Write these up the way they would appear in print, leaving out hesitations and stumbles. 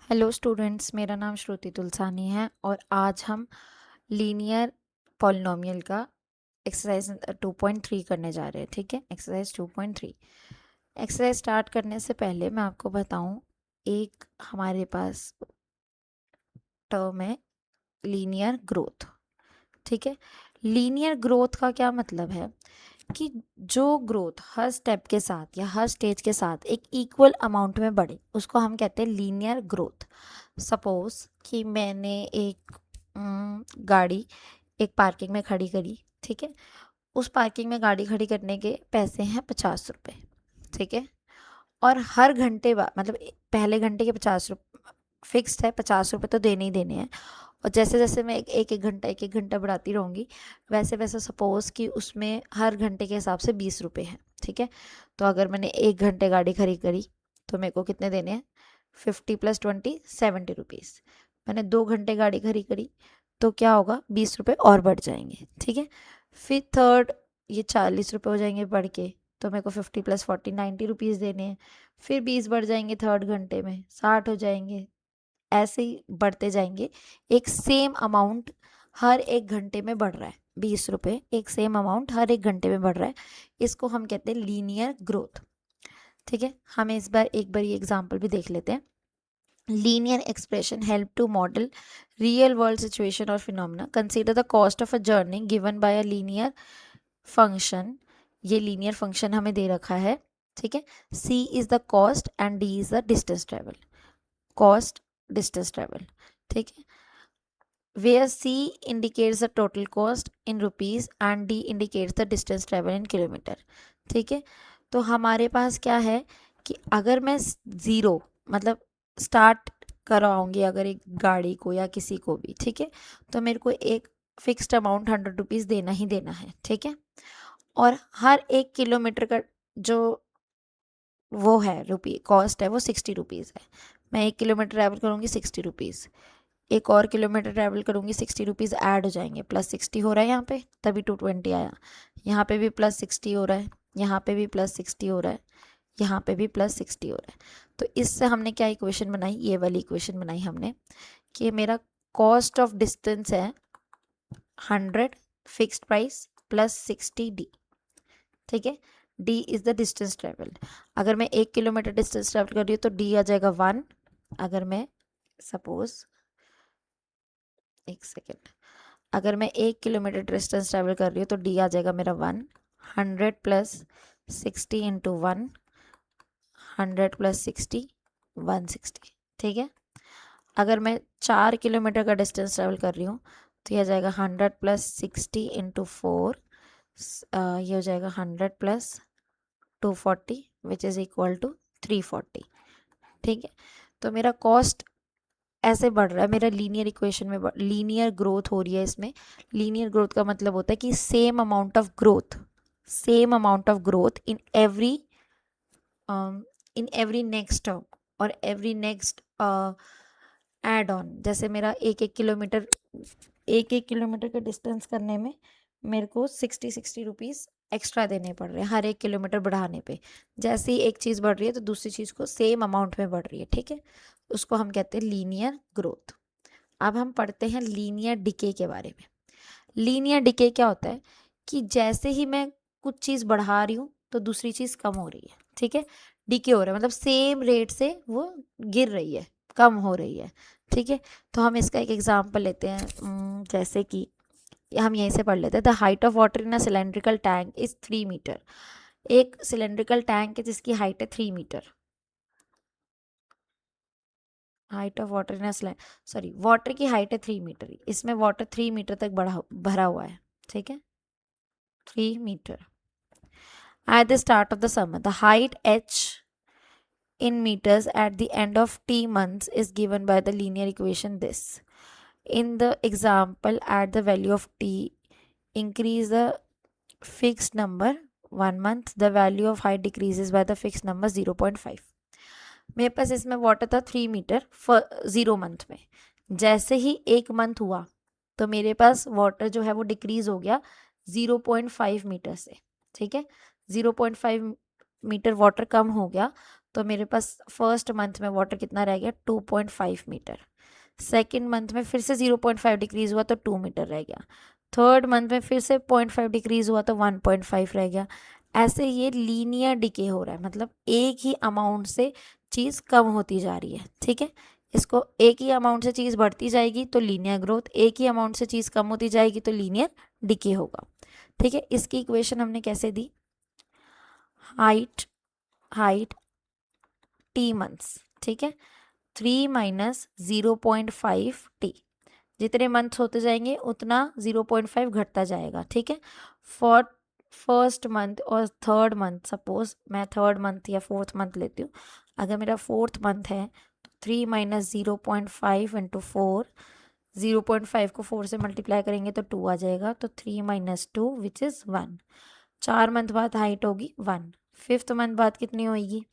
Hello students, मेरा नाम श्रुति तुलसानी है और आज हम लीनियर पॉलिनोमियल का एक्सरसाइज 2.3 करने जा रहे हैं। ठीक है, एक्सरसाइज 2.3। एक्सरसाइज स्टार्ट करने से पहले मैं आपको बताऊं, एक हमारे पास टर्म है लीनियर ग्रोथ। ठीक है, लीनियर ग्रोथ का क्या मतलब है कि जो ग्रोथ हर स्टेप के साथ या हर स्टेज के साथ एक इक्वल अमाउंट में बढ़े उसको हम कहते हैं लीनियर ग्रोथ। सपोज कि मैंने एक गाड़ी एक पार्किंग में खड़ी करी। ठीक है, उस पार्किंग में गाड़ी खड़ी करने के पैसे हैं 50 रुपये। ठीक है, और हर घंटे बाद मतलब पहले घंटे के 50 रुपये फिक्स्ड है, 50 रुपये तो देने ही देने हैं। और जैसे जैसे मैं एक एक घंटा बढ़ाती रहूँगी वैसे वैसे सपोज़ कि उसमें हर घंटे के हिसाब से 20 रुपये हैं। ठीक है, तो अगर मैंने 1 घंटे गाड़ी खड़ी करी तो मेरे को कितने देने हैं? 50 + 20 70 रुपीज़। मैंने 2 घंटे गाड़ी खड़ी करी तो क्या होगा? 20 रुपये और बढ़ जाएंगे। ठीक है, फिर थर्ड ये 40 रुपये हो जाएंगे बढ़ के, तो मेरे को 50 + 40 90 रुपीज़ देने हैं। फिर 20 बढ़ जाएंगे, थर्ड घंटे में 60 हो जाएंगे। ऐसे ही बढ़ते जाएंगे। एक सेम अमाउंट हर एक घंटे में बढ़ रहा है, 20 रुपये एक सेम अमाउंट हर एक घंटे में बढ़ रहा है। इसको हम कहते हैं लीनियर ग्रोथ। ठीक है, हम इस बार एक बार ये एग्जाम्पल भी देख लेते हैं। Linear expression help to model real world situation और phenomena. Consider the cost of a journey given by a linear function. ये लीनियर फंक्शन हमें दे रखा है। ठीक है, c is the cost and d is the distance travel. Cost, distance travel. ठीक है, where c indicates the total cost in rupees and d indicates the distance travel in kilometer। ठीक है, तो हमारे पास क्या है कि अगर मैं ज़ीरो मतलब स्टार्ट करवाऊंगी अगर एक गाड़ी को या किसी को भी, ठीक है, तो मेरे को एक फिक्स्ड अमाउंट 100 रुपीज़ देना ही देना है। ठीक है, और हर 1 किलोमीटर का जो वो है रुपये कॉस्ट है वो 60 रुपीज़ है। मैं 1 किलोमीटर ट्रैवल करूँगी 60 रुपीज़, एक और किलोमीटर ट्रैवल करूँगी 60 रुपीज़ ऐड हो जाएंगे, +60 हो रहा है यहाँ पे, तभी 220 आया। यहाँ पे भी +60 हो रहा है, यहाँ पे भी +60 हो रहा है, यहाँ पे भी +60 हो रहा है। तो इससे हमने क्या इक्वेशन बनाई? ये वाली इक्वेशन बनाई हमने कि मेरा कॉस्ट ऑफ डिस्टेंस है 100 फिक्स्ड प्राइस +60 d। ठीक है, d is the distance travel. अगर मैं 1 किलोमीटर डिस्टेंस ट्रेवल कर रही हूँ तो d आ जाएगा 1। अगर मैं सपोज एक सेकेंड, अगर मैं 1 किलोमीटर डिस्टेंस ट्रेवल कर रही हूँ तो d आ जाएगा मेरा 1। 100 + 60 × 1, 100 + 60 160। ठीक है, अगर मैं 4 किलोमीटर का डिस्टेंस ट्रेवल कर रही हूँ तो यह आ जाएगा 100 + 60 × 4, ये हो जाएगा 100 + 240 विच इज़ इक्वल टू 340। ठीक है, तो मेरा कॉस्ट ऐसे बढ़ रहा है, मेरा लीनियर इक्वेशन में लीनियर ग्रोथ हो रही है। इसमें लीनियर ग्रोथ का मतलब होता है कि same amount of growth, same amount of growth in every next term और एवरी नेक्स्ट एड ऑन। जैसे मेरा एक एक किलोमीटर का डिस्टेंस करने में मेरे को 60 रुपीज़ एक्स्ट्रा देने पड़ रहे हैं हर 1 किलोमीटर बढ़ाने पे। जैसे ही एक चीज़ बढ़ रही है तो दूसरी चीज़ को सेम अमाउंट में बढ़ रही है। ठीक है, उसको हम कहते हैं लीनियर ग्रोथ। अब हम पढ़ते हैं लीनियर डिके के बारे में। लीनियर डिके क्या होता है कि जैसे ही मैं कुछ चीज़ बढ़ा रही हूँ तो दूसरी चीज़ कम हो रही है। ठीक है, डिके हो रहा है मतलब सेम रेट से वो गिर रही है, कम हो रही है। ठीक है, तो हम इसका एक एग्जांपल लेते हैं। जैसे कि हम यहीं से पढ़ लेते हैं। The height of water in a cylindrical tank is 3 metre. एक सिलेंड्रिकल टैंक है जिसकी हाइट है 3 metre. Height of water in sorry water की हाइट है 3 मीटर, इसमें वाटर 3 मीटर तक भरा हुआ है। ठीक है, 3 metre. At the start of the summer the height h in meters at the end of t months is given by the linear equation this. In the example, at the value of t, increase the fixed number 1 month, the value of height decreases by the fixed number 0.5। मेरे पास इसमें water था 3 metre 0 month में। जैसे ही 1 month हुआ तो मेरे पास water जो है वो डिक्रीज हो गया 0.5 मीटर से। ठीक है, 0.5 मीटर वाटर कम हो गया तो मेरे पास फर्स्ट मंथ में वाटर कितना रह गया 2.5 मीटर। सेकेंड मंथ में फिर से 0.5 डिक्रीज हुआ तो 2 मीटर रह गया। थर्ड मंथ में फिर से 0.5 डिक्रीज हुआ तो 1.5 रह गया। ऐसे ये लीनियर डिके हो रहा है, मतलब एक ही अमाउंट से चीज़ कम होती जा रही है। ठीक है, इसको एक ही अमाउंट से चीज़ बढ़ती जाएगी तो लीनियर ग्रोथ, एक ही अमाउंट से चीज़ कम होती जाएगी तो लीनियर डिके होगा। ठीक है, इसकी इक्वेशन हमने कैसे दी, हाइट टी मंथ्स। ठीक है, 3 माइनस 0.5 टी, जितने मंथ होते जाएंगे उतना 0.5 घटता जाएगा। ठीक है, फॉर फर्स्ट मंथ और थर्ड मंथ, सपोज मैं थर्ड मंथ या फोर्थ मंथ लेती हूँ, अगर मेरा फोर्थ मंथ है तो 3 माइनस 0.5 इंटू 4, 0.5 को 4 से मल्टीप्लाई करेंगे तो 2 आ जाएगा, तो 3 माइनस 2 विच इज़ 1। 4 मंथ बाद हाइट होगी 1। फिफ्थ मंथ बाद कितनी होगी,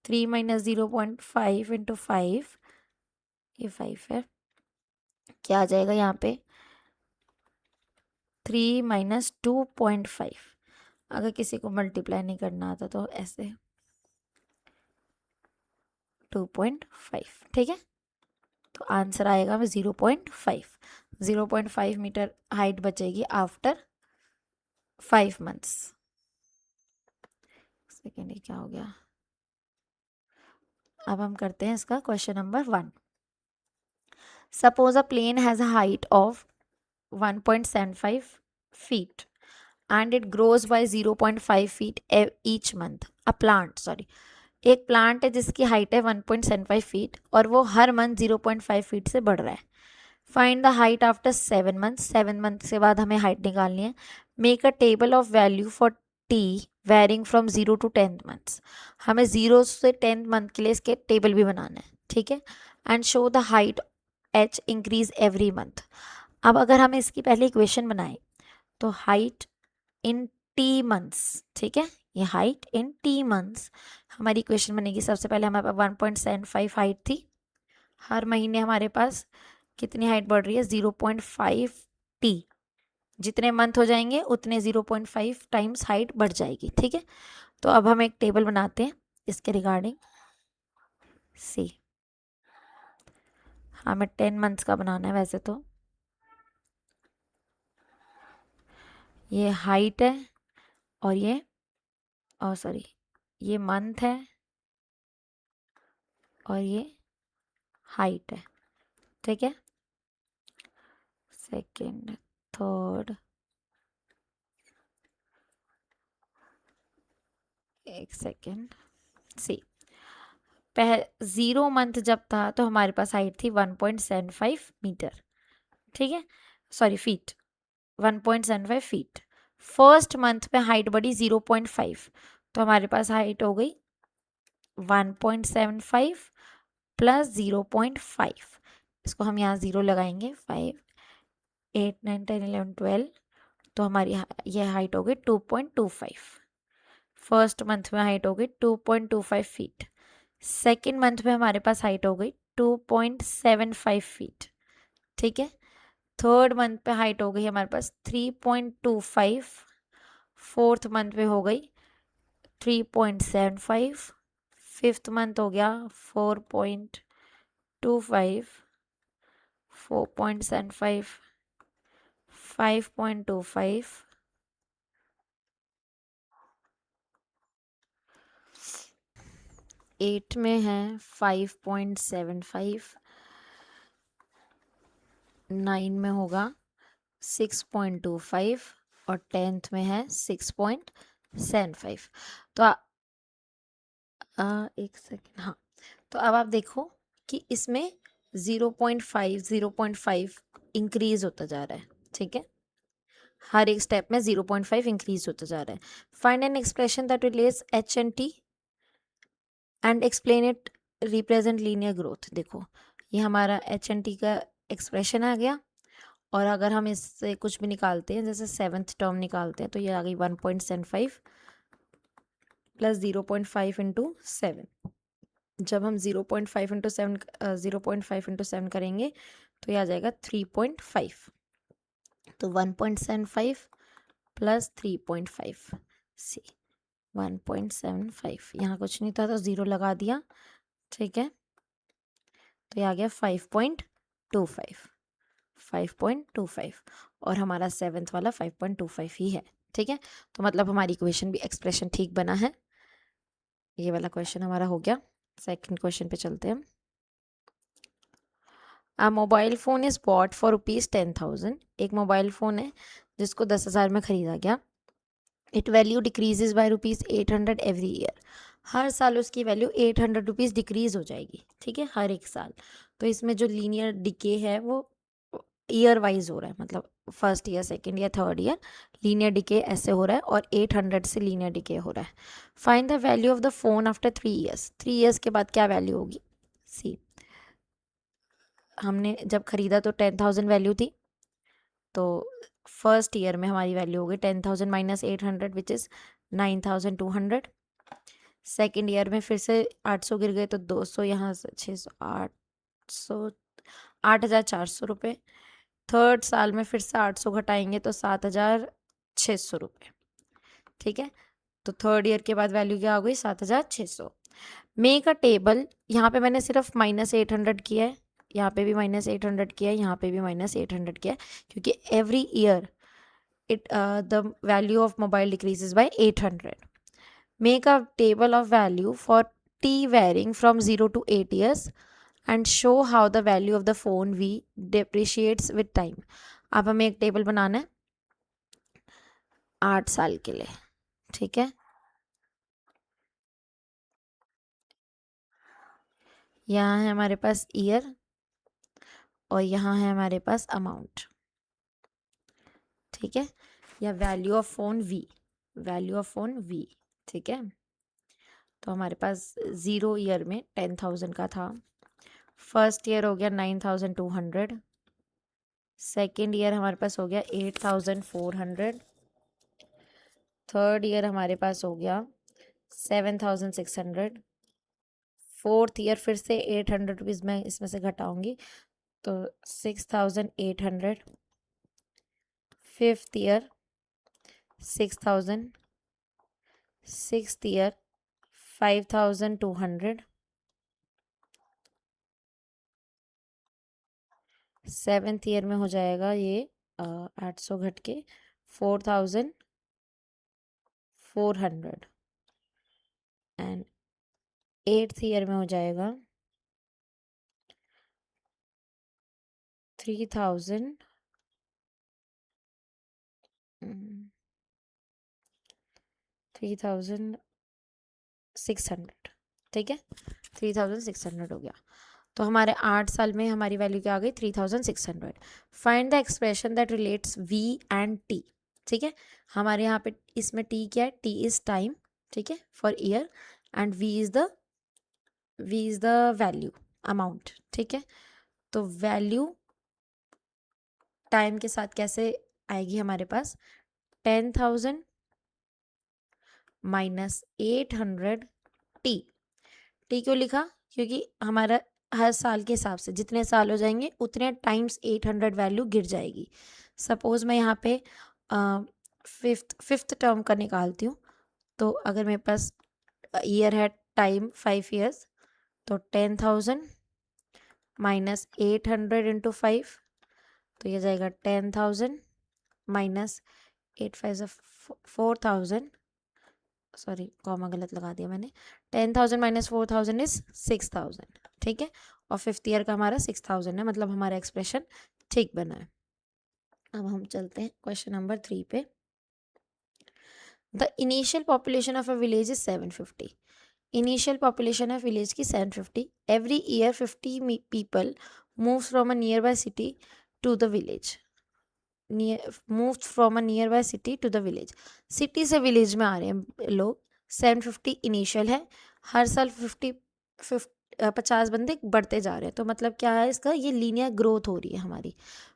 3 माइनस 0.5 इंटू 5, ये 5 है, क्या आ जाएगा यहाँ पे 3 माइनस 2.5। अगर किसी को मल्टीप्लाई नहीं करना आता तो ऐसे 2.5। ठीक है, तो आंसर आएगा 0.5। 0.5 मीटर हाइट बचेगी आफ्टर 5 मंथ्स। सेकेंड, ये क्या हो गया। अब हम करते हैं इसका question number 1। Suppose a plane has a height of 1.75 feet and it grows by 0.5 feet each month. A plant, sorry, एक प्लांट है जिसकी हाइट है 1.75 फीट और वो हर मंथ 0.5 फीट से बढ़ रहा है। Find the height after 7 month. 7 month के बाद हमें हाइट निकालनी है। Make a table of value for T varying from 0 to 10th months. हमें 0 से 10th मंथ के लिए इसके टेबल भी बनाना है। ठीक है, and show the height H increase every month. अब अगर हम इसकी पहले इक्वेशन बनाए तो हाइट इन टी मंथ्स, ठीक है, ये हाइट इन टी मंथ्स हमारी इक्वेशन बनेगी। सबसे पहले हमारे पास 1.75 हाइट थी, हर महीने हमारे पास कितनी हाइट बढ़ रही है 0.5 टी, जितने मंथ हो जाएंगे उतने 0.5 टाइम्स हाइट बढ़ जाएगी। ठीक है, तो अब हम एक टेबल बनाते हैं इसके रिगार्डिंग। सी, हमें 10 मंथ्स का बनाना है वैसे तो। ये हाइट है और ये सॉरी, ये मंथ है और ये हाइट है। ठीक है, सेकेंड, थर्ड, एक सेकेंड। सी, 0 मंथ जब था तो हमारे पास हाइट थी 1.75 मीटर। ठीक है, sorry feet, 1.75 feet. First month पे हाइट बढ़ी 0.5, तो हमारे पास हाइट हो गई 1.75 प्लस 0.5। इसको हम यहाँ 0 लगाएंगे, 5, 8, 9, 10, 11, 12, तो हमारी यह हाइट हो गई 2.25। फर्स्ट मंथ में हाइट हो गई 2.25 फीट। सेकेंड मंथ में हमारे पास हाइट हो गई 2.75 फीट। ठीक है, थर्ड मंथ पे हाइट हो गई हमारे पास 3.25। फोर्थ मंथ पे हो गई 3.75। फिफ्थ मंथ हो गया 4.25, 4.75, 5.25, 8 में है 5.75, 9 में होगा 6.25 और 10th में है 6.75। तो एक सेकेंड, हाँ, तो अब आप देखो कि इसमें 0.5 इंक्रीज होता जा रहा है। ठीक है, हर एक स्टेप में 0.5 इंक्रीज होता जा रहा है। Find an expression that relates H and T and explain it represent linear growth. देखो, ये हमारा एच एंड टी का एक्सप्रेशन आ गया, और अगर हम इससे कुछ भी निकालते हैं, जैसे 7th टर्म निकालते हैं, तो ये आ गई 1.75 प्लस 0.5 इंटू 7। जब हम 0.5 इंटू 7 0.5 इंटू 7 करेंगे तो ये आ जाएगा 3.5। तो 1.75 प्लस 3.5। सी, 1.75, यहाँ कुछ नहीं था तो 0 लगा दिया, ठीक है, तो ये आ गया 5.25, 5.25, और हमारा 7th वाला 5.25 ही है, ठीक है। तो मतलब हमारी इक्वेशन भी एक्सप्रेशन ठीक बना है। ये वाला क्वेश्चन हमारा हो गया। सेकंड क्वेश्चन पे चलते हैं। A mobile phone is bought for ₹10,000। एक मोबाइल फ़ोन है जिसको 10,000 में ख़रीदा गया। It value decreases by ₹800 every year. हर साल उसकी वैल्यू ₹800 डिक्रीज हो जाएगी, ठीक है, हर एक साल। तो इसमें जो लीनियर डिके है वो ईयर वाइज हो रहा है, मतलब first year, second year, third year linear decay ऐसे हो रहा है, और 800 से लीनियर डिके हो रहा है। Find the value of the phone after 3 years. 3 years के बाद क्या वैल्यू होगी? सी, हमने जब खरीदा तो 10,000 वैल्यू थी, तो फर्स्ट ईयर में हमारी वैल्यू हो गई 10,000 minus 800 which is 9,200। Second year में फिर से 800 गिर गए तो 200, यहाँ से 600, 800, 8,400 रुपये। थर्ड साल में फिर से 800 घटाएंगे तो 7,600 रुपये, ठीक है। तो थर्ड ईयर के बाद वैल्यू क्या हो गई? 7,600। मेक अ टेबल, यहाँ पे मैंने सिर्फ -800 किया है, यहाँ पे भी -800 किया है, यहाँ पे भी -800 किया है, क्योंकि every year it the value of mobile decreases by 800. Make a table of value for t varying from 0 to 8 years and show how the value of the phone v depreciates with time. अब हमें एक table बनाना है 8 साल के लिए, ठीक है। यहाँ है हमारे पास ईयर और यहाँ है हमारे पास अमाउंट, ठीक है, या value of phone V, value of phone V, ठीक है। तो हमारे पास 0 ईयर में 10,000 का था, फर्स्ट ईयर हो गया 9,200, सेकेंड ईयर हमारे पास हो गया 8,400, थर्ड ईयर हमारे पास हो गया 7,600, फोर्थ ईयर फिर से 800 रुपीज़ मैं इसमें से घटाऊंगी तो 6,800, fifth year 6,000, sixth year 5,200, seventh year में हो जाएगा ये 800 घट के 4,400, एंड एट्थ ईयर में हो जाएगा 3,000, 3,600, ठीक है, 3,600 हो गया। तो हमारे 8 साल में हमारी वैल्यू क्या आ गई? 3,600। Find the expression that relates V and T, ठीक है। हमारे यहाँ पे इसमें टी क्या है? टी इज टाइम, ठीक है, for year, and V is the value, amount, ठीक है। तो वैल्यू टाइम के साथ कैसे आएगी हमारे पास? 10,000 माइनस 800 टी। टी क्यों लिखा? क्योंकि हमारा हर साल के हिसाब से जितने साल हो जाएंगे उतने टाइम्स 800 वैल्यू गिर जाएगी। सपोज मैं यहाँ पे फिफ्थ टर्म का निकालती हूँ, तो अगर मेरे पास ईयर है टाइम 5 ईयर्स, तो 10,000 माइनस 800 इंटू 5, तो ये जाएगा 10,000 माइनस 8 5 4,000, सॉरी कॉमा गलत लगा दिया मैंने, 10,000 माइनस 4,000 इज 6,000, ठीक है, और फिफ्थ ईयर का हमारा 6,000 है, मतलब हमारा एक्सप्रेशन ठीक बना है। अब हम चलते हैं क्वेश्चन नंबर 3 पे। The initial population of a village is 750। Initial population है विलेज की 750। Every year 50 people move from a nearby city to the village, move from a nearby city to the village. City से village में आ रहे हैं लोग, 750 initial है, हर साल 50 बंदे बढ़ते जा रहे हैं, तो मतलब क्या है इसका? ये लीनियर ग्रोथ हो रही है हमारी।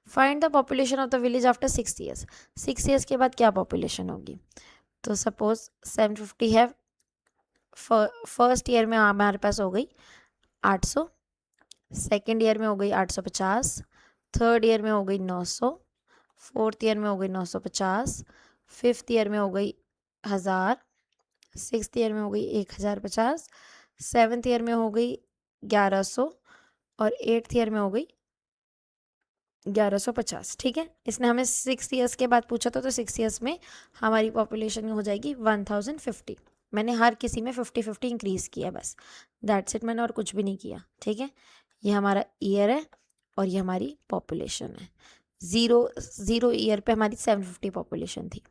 Find the population of the village after 6 years. 6 years के बाद क्या पॉपुलेशन होगी? तो सपोज 750 है, फर्स्ट ईयर में हमारे पास हो गई 800, सेकेंड ईयर में हो गई 850, थर्ड ईयर में हो गई 900, फोर्थ ईयर में हो गई 950, फिफ्थ ईयर में हो गई 1000, सिक्स्थ ईयर में हो गई 1050, सेवन्थ ईयर में हो गई 1100 और एट्थ ईयर में हो गई 1150। ठीक है, इसने हमें 6 ईयर्स के बाद पूछा था, तो 6 ईयर्स में हमारी पॉपुलेशन हो जाएगी 1050। मैंने हर किसी में 50-50 इंक्रीज़ किया, बस दैट्स इट, मैंने और कुछ भी नहीं किया। ठीक है, ये हमारा ईयर है और ये हमारी पॉपुलेशन है। ज़ीरो ईयर पे हमारी 750 पॉपुलेशन थी।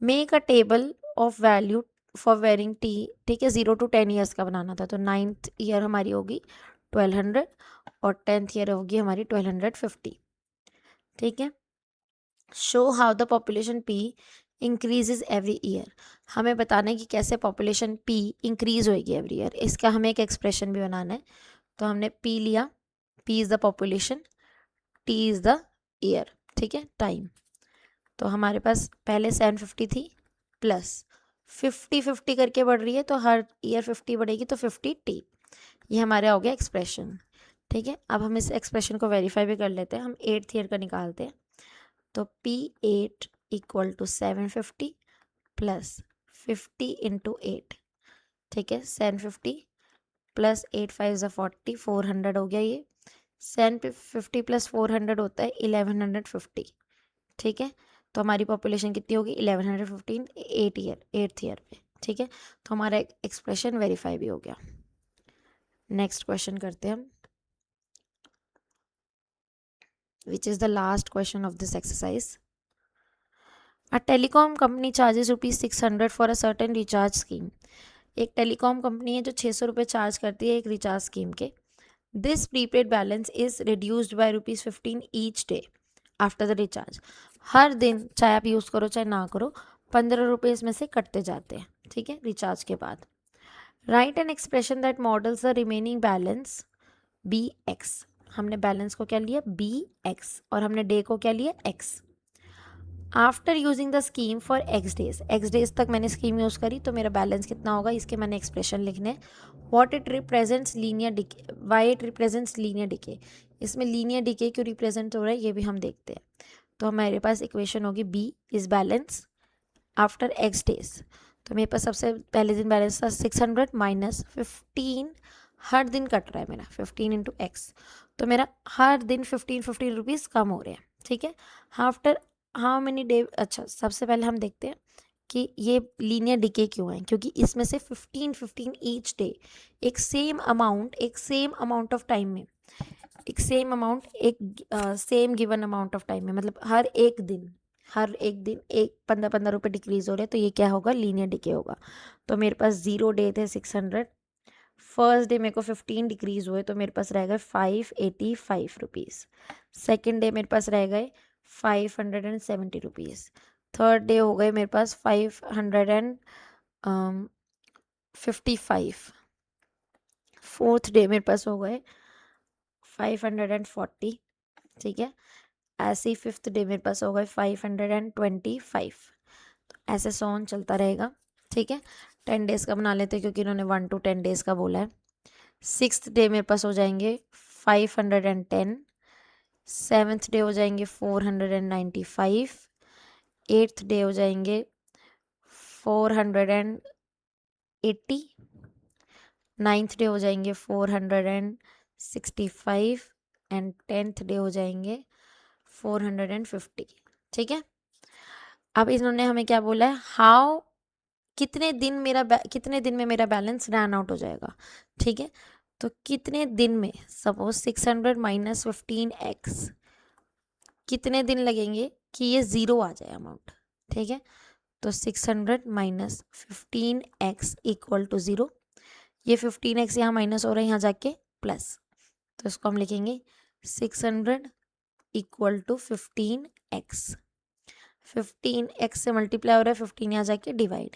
Make a table of value for varying T. ठीक है, 0 to 10 ईयर्स का बनाना था, तो 9th ईयर हमारी होगी 1200 और 10th ईयर होगी हमारी 1250। ठीक है, show how the population P increases every year. हमें बताना है कि कैसे पॉपुलेशन पी इंक्रीज होएगी एवरी ईयर। इसका हमें एक एक्सप्रेशन भी बनाना है। तो हमने पी लिया, P is the population, T is the year. ठीक है, टाइम। तो हमारे पास पहले 750 थी, प्लस 50-50 करके बढ़ रही है, तो हर ईयर 50 बढ़ेगी, तो 50t। ये हमारा हो गया एक्सप्रेशन। ठीक है, अब हम इस एक्सप्रेशन को वेरीफाई भी कर लेते हैं। हम 8th ईयर का निकालते हैं, तो P8 equal to 750 plus 50 into 8। ठीक है, 750 प्लस 8 5 ज़ा 40, 400 हो गया ये। 750 प्लस 400 होता है 1150। ठीक है, तो हमारी पॉपुलेशन कितनी होगी 1115 एट्थ ईयर पे। ठीक है, तो हमारा एक्सप्रेशन वेरीफाई भी हो गया। नेक्स्ट क्वेश्चन करते हैं हम, which is the last question of this exercise. A telecom company charges ₹600 for a certain recharge scheme. एक टेलीकॉम कंपनी है जो 600 रुपये चार्ज करती है एक रिचार्ज स्कीम के। This prepaid balance is reduced by ₹15 each day after the recharge. हर दिन, चाहे आप यूज़ करो चाहे ना करो, 15 रुपये इसमें से कटते जाते हैं। ठीक है, रिचार्ज के बाद। Right an expression that models the remaining balance BX। हमने बैलेंस को क्या लिया BX और हमने डे को क्या लिया X। After using the scheme for x days तक मैंने स्कीम यूज़ करी, तो मेरा बैलेंस कितना होगा, इसके मैंने एक्सप्रेशन लिखने। What it represents linear decay, why it represents linear decay. इसमें लीनियर डिके क्यों रिप्रेजेंट हो रहा है ये भी हम देखते हैं। तो हमारे पास इक्वेशन होगी B is balance after x days. तो मेरे पास सबसे पहले दिन बैलेंस था 600 माइनस 15, हर दिन कट रहा है मेरा 15 इंटू एक्स, तो मेरा हर दिन 15 रुपीज़ कम हो रहे हैं। ठीक है, आफ्टर हाउ मेनी डे। अच्छा, सबसे पहले हम देखते हैं कि ये लीनियर डिके क्यों है, क्योंकि इसमें से 15 ईच डे, एक सेम अमाउंट ऑफ टाइम में, एक सेम अमाउंट, एक same given amount of time में, मतलब हर एक दिन एक 15 रुपये डिक्रीज हो रहे हैं, तो ये क्या होगा, लीनियर डिके होगा। तो मेरे पास 0 डे थे 600, फर्स्ट डे मेरे को 15 डिक्रीज हुए, तो मेरे पास रह गए 585 रुपीज़। सेकेंड डे मेरे पास रह गए 570 रुपीज़। थर्ड डे हो गए मेरे पास 555। फोर्थ डे मेरे पास हो गए 540। ठीक है, ऐसे ही फिफ्थ डे मेरे पास हो गए 525। तो ऐसे सॉन चलता रहेगा। ठीक है, 10 डेज़ का बना लेते हैं क्योंकि इन्होंने 1 to 10 डेज़ का बोला है। सिक्स्थ डे मेरे पास हो जाएंगे 510, सेवन्थ डे हो जाएंगे 495, एट्थ डे हो जाएंगे 480, नाइन्थ डे हो जाएंगे 465 एंड 10th डे हो जाएंगे 450। ठीक है, अब इन्होंने हमें क्या बोला है, हाउ कितने दिन में मेरा बैलेंस रन आउट हो जाएगा। ठीक है, तो कितने दिन में, सपोज 600 माइनस 15x, कितने दिन लगेंगे कि ये ज़ीरो आ जाए अमाउंट। ठीक है, तो 600 माइनस 15x इक्वल टू 0। ये 15x यहाँ माइनस हो रहा है, यहाँ जाके प्लस, तो इसको हम लिखेंगे 600 इक्वल टू 15x। 15x से मल्टीप्लाई हो रहा है, 15 यहाँ जाके divide,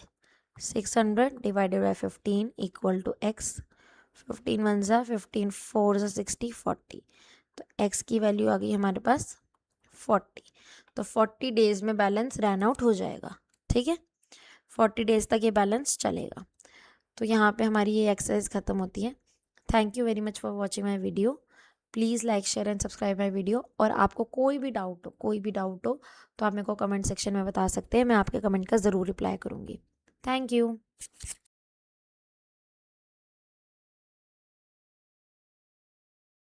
600 divided by 15 equal to x। 15 1 ज़ा 15, 4 ज़ा 60, 40। तो x की वैल्यू आ गई हमारे पास 40। तो 40 डेज में बैलेंस रन आउट हो जाएगा। ठीक है, 40 डेज तक ये बैलेंस चलेगा। तो यहाँ पे हमारी ये एक्सरसाइज ख़त्म होती है। Thank you very much for watching my video. Please like share and subscribe my video. और आपको कोई भी डाउट हो तो आप मेरे को कमेंट सेक्शन में बता सकते हैं, मैं आपके कमेंट का ज़रूर रिप्लाई करूँगी। Thank you.